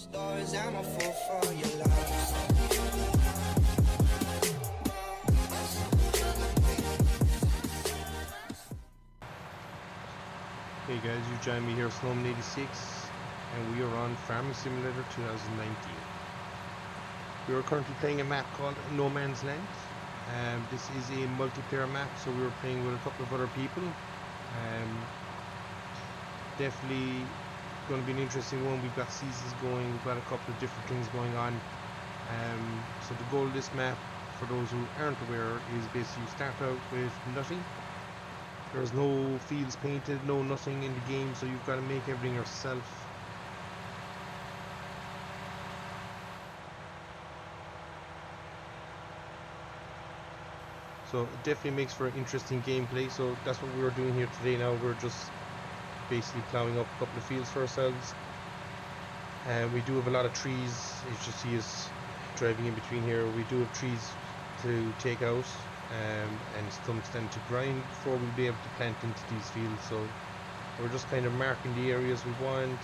Stars, I'm a fool for your love. Hey guys, you join me here, Snowman86, and we are on Farming Simulator 2019. We are currently playing a map called No Man's Land. This is a multiplayer map, so we were playing with a couple of other people. Definitely going to be an interesting one. We've got seasons going, we've got a couple of different things going on. So the goal of this map, for those who aren't aware, is basically you start out with nothing. There's no fields painted, no nothing in the game, so you've got to make everything yourself. So it definitely makes for interesting gameplay, so that's what we're doing here today. Now we're just basically ploughing up a couple of fields for ourselves. And we do have a lot of trees, as you see us driving in between here. We do have trees to take out. And some extent to grind before we'll be able to plant into these fields, so we're just kind of marking the areas we want.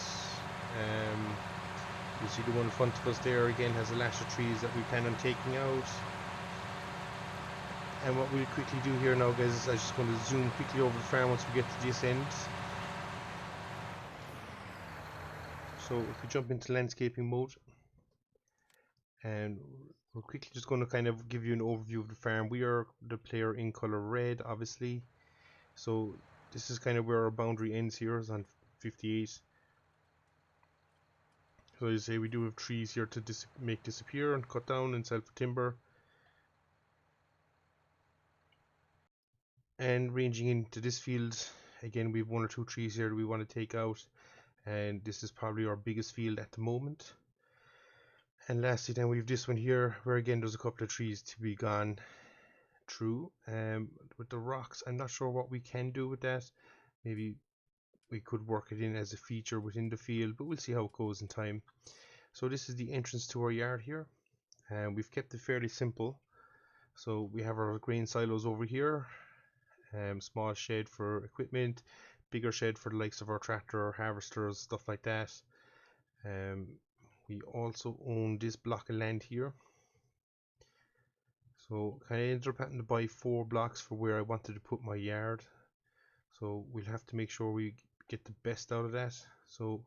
You see the one in front of us there again has a lash of trees that we plan on taking out. And what we'll quickly do here now, guys, is I'm just going to zoom quickly over the farm once we get to this end. So if we jump into landscaping mode, and we're quickly just going to kind of give you an overview of the farm. We are the player in color red, obviously. So this is kind of where our boundary ends here, is on 58. So as you say, we do have trees here to make disappear and cut down and sell for timber. And ranging into this field, again, we have one or two trees here that we want to take out. And this is probably our biggest field at the moment. And lastly then we have this one here, where again there's a couple of trees to be gone through. With the rocks, I'm not sure what we can do with that. Maybe we could work it in as a feature within the field, but we'll see how it goes in time. So this is the entrance to our yard here, and we've kept it fairly simple. So we have our grain silos over here, small shed for equipment, bigger shed for the likes of our tractor, harvesters, stuff like that. We also own this block of land here. So I ended up having to buy 4 blocks for where I wanted to put my yard. So we'll have to make sure we get the best out of that. So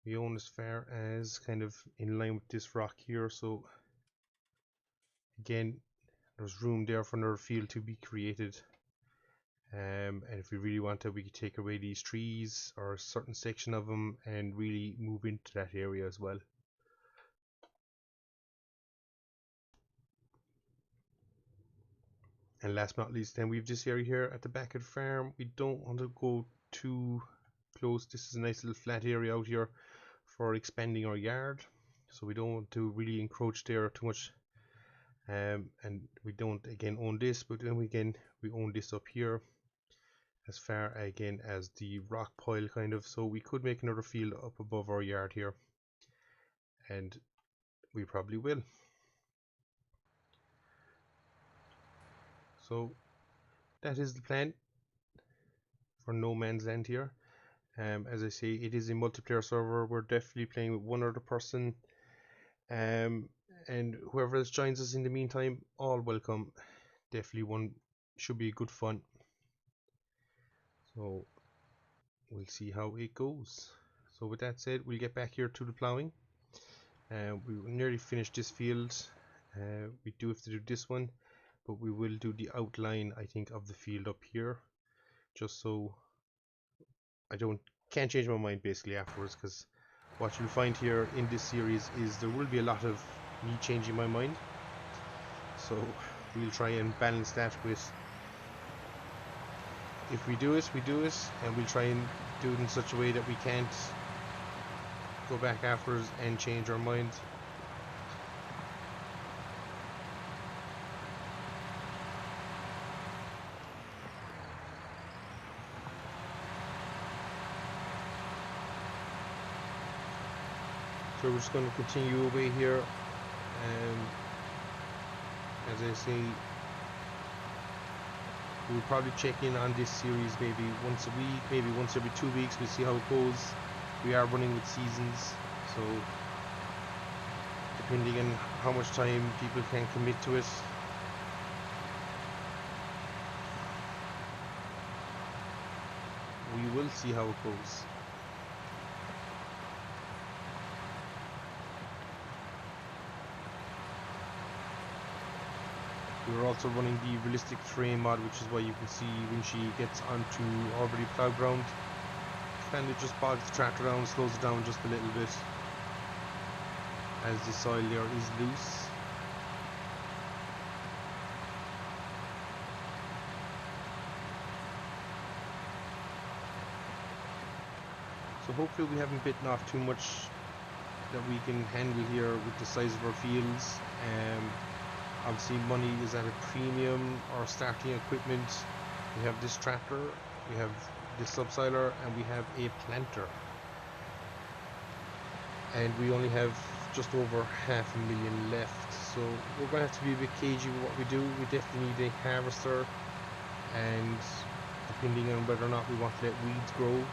we own as far as kind of in line with this rock here. So again, there's room there for another field to be created. And if we really want to, we could take away these trees or a certain section of them and really move into that area as well. And last but not least, then we have this area here at the back of the farm. We don't want to go too close. This is a nice little flat area out here for expanding our yard, so we don't want to really encroach there too much. And we don't again own this, but then we own this up here as far again as the rock pile kind of, so we could make another field up above our yard here, and we probably will. So that is the plan for No Man's Land here. As I say, it is a multiplayer server. We're definitely playing with one other person, and whoever else joins us in the meantime, all welcome. Definitely one should be good fun. So we'll see how it goes. So with that said, we'll get back here to the ploughing. We nearly finished this field. We do have to do this one, but we will do the outline, I think, of the field up here, just so I can't change my mind basically afterwards, because what you'll find here in this series is there will be a lot of me changing my mind. So we'll try and balance that with, if we do it, we do it, and we'll try and do it in such a way that we can't go back afterwards and change our mind. So we're just going to continue away here, as I say, we'll probably check in on this series maybe once a week, maybe once every 2 weeks. We'll see how it goes. We are running with seasons, so depending on how much time people can commit to it. We will see how it goes. We're also running the realistic terrain mod, which is why you can see when she gets onto already plowed ground, kind of just bogs the tractor down, slows it down just a little bit, as the soil layer is loose. So hopefully we haven't bitten off too much that we can handle here with the size of our fields. Obviously money is at a premium, or starting equipment. We have this tractor, we have this subsoiler, and we have a planter. And we only have just over 500,000 left. So we're going to have to be a bit cagey with what we do. We definitely need a harvester, and depending on whether or not we want to let weeds grow.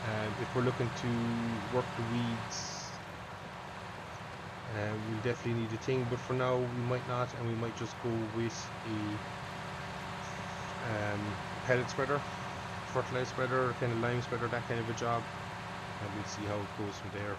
And if we're looking to work the weeds, we'll definitely need a thing, but for now we might not, and we might just go with a pellet spreader, fertilizer spreader, kind of lime spreader, that kind of a job, and we'll see how it goes from there.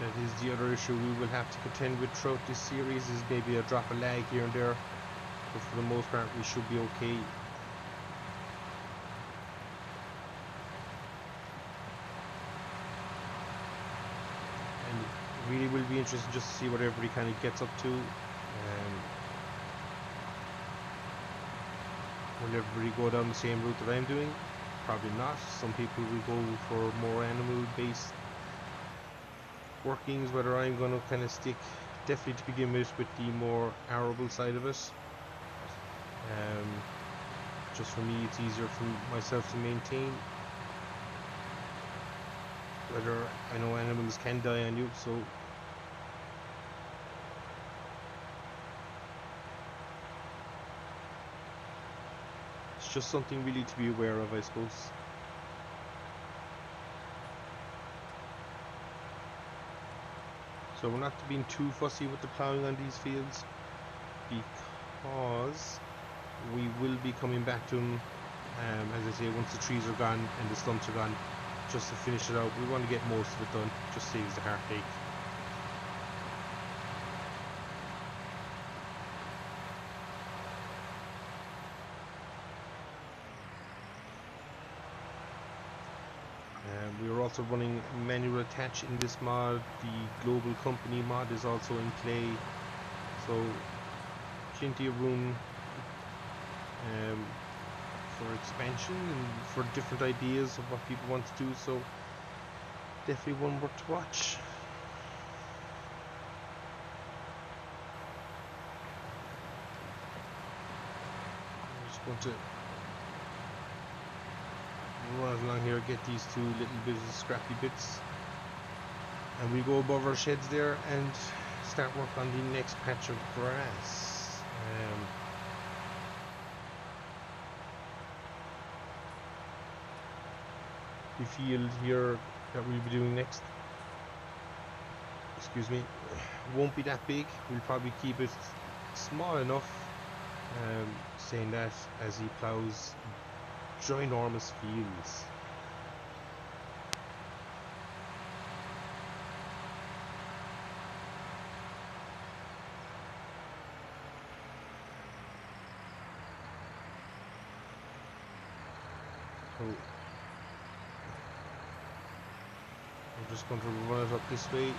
That is the other issue we will have to contend with throughout this series, is maybe a drop of lag here and there, but for the most part we should be okay. And it really will be interesting just to see what everybody kind of gets up to. Will everybody go down the same route that I'm doing? Probably not. Some people will go for more animal based workings, whether I'm going to kind of stick, definitely to begin with the more arable side of it. Just for me it's easier for myself to maintain, whether I know animals can die on you, so it's just something really to be aware of, I suppose. So we're not being too fussy with the ploughing on these fields, because we will be coming back to them, as I say, once the trees are gone and the stumps are gone, just to finish it out. We want to get most of it done, just saves the heartache. We are also running manual attach in this mod. The global company mod is also in play, so plenty of room for expansion and for different ideas of what people want to do, so definitely one worth to watch. I'm just going to run along here, get these two little bits of scrappy bits, and we go above our sheds there and start work on the next patch of grass. The field here that we'll be doing next, excuse me, won't be that big. We'll probably keep it small enough, saying that, as he plows ginormous fields. So we're just going to run it up this way,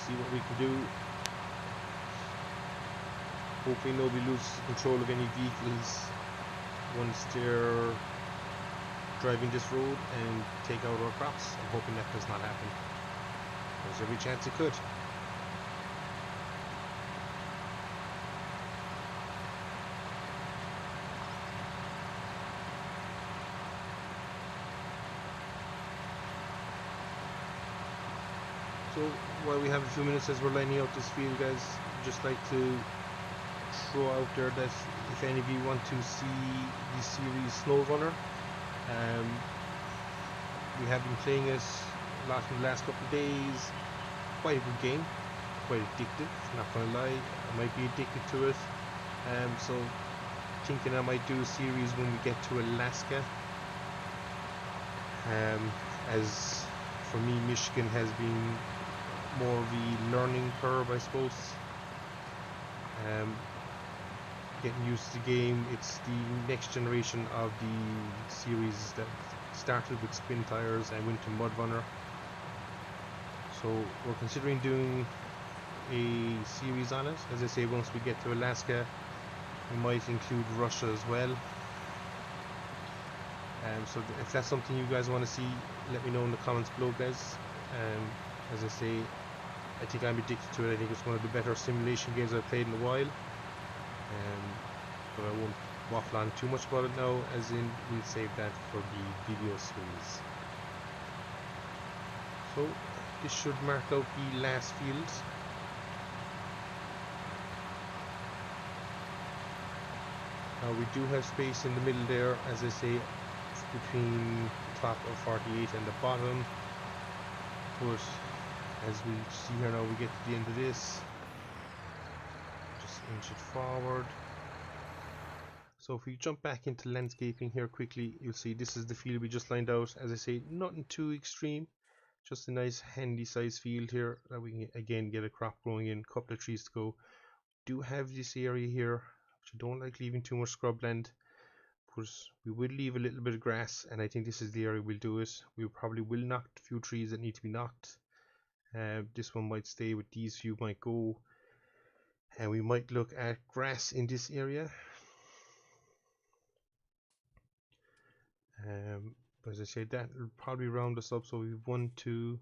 see what we can do. Hopefully nobody loses control of any vehicles once they're driving this road and take out our crops. I'm hoping that does not happen. There's every chance it could. So while we have a few minutes as we're lining out this field, guys, I'd just like to throw out there that if any of you want to see the series Snow Runner, we have been playing it a lot in the last couple of days. Quite a good game, quite addictive, not gonna lie. I might be addicted to it. So thinking I might do a series when we get to Alaska. As for me, Michigan has been more of a learning curve, I suppose. Getting used to the game. It's the next generation of the series that started with Spin Tires and went to Mud Runner. So we're considering doing a series on it. As I say, once we get to Alaska, we might include Russia as well. So if that's something you guys want to see, let me know in the comments below, guys. As I say, I think I'm addicted to it. I think it's one of the better simulation games I've played in a while. But I won't waffle on too much about it now, as in we'll save that for the video series. So this should mark out the last field. Now we do have space in the middle there, as I say, between the top of 48 and the bottom. But as we see here now, we get to the end of this. Just inch it forward. So if we jump back into landscaping here quickly, you'll see this is the field we just lined out. As I say, nothing too extreme, just a nice handy size field here that we can again get a crop growing in. Couple of trees to go. Do have this area here, which I don't like leaving too much scrubland, but we will leave a little bit of grass, and I think this is the area we'll do it. We probably will knock a few trees that need to be knocked. This one might stay, with these few might go, and we might look at grass in this area. As I said, that will probably round us up. So we've one, two,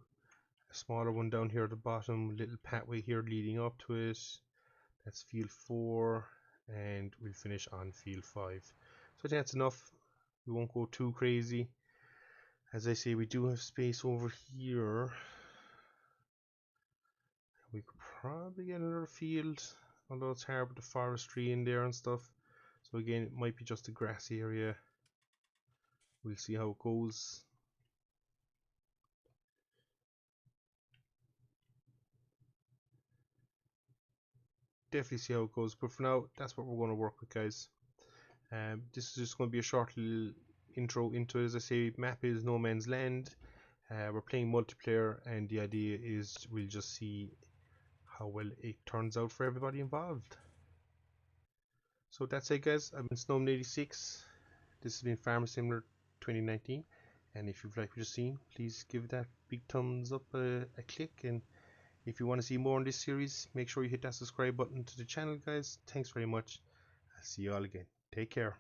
a smaller one down here at the bottom, little pathway here leading up to it. That's field 4, and we'll finish on field 5. So I think that's enough. We won't go too crazy. As I say, we do have space over here. We could probably get another field, although it's hard with the forestry in there and stuff. So again, it might be just a grassy area. We'll see how it goes. Definitely see how it goes, but for now, that's what we're going to work with, guys. This is just going to be a short little intro into it. As I say, map is No Man's Land. We're playing multiplayer, and the idea is we'll just see how well it turns out for everybody involved. So that's it, guys. I've been Snowman86. This has been Farming Simulator 2019, and if you've liked what you've seen, please give that big thumbs up a click, and if you want to see more on this series, make sure you hit that subscribe button to the channel, guys. Thanks very much. I'll see you all again. Take care.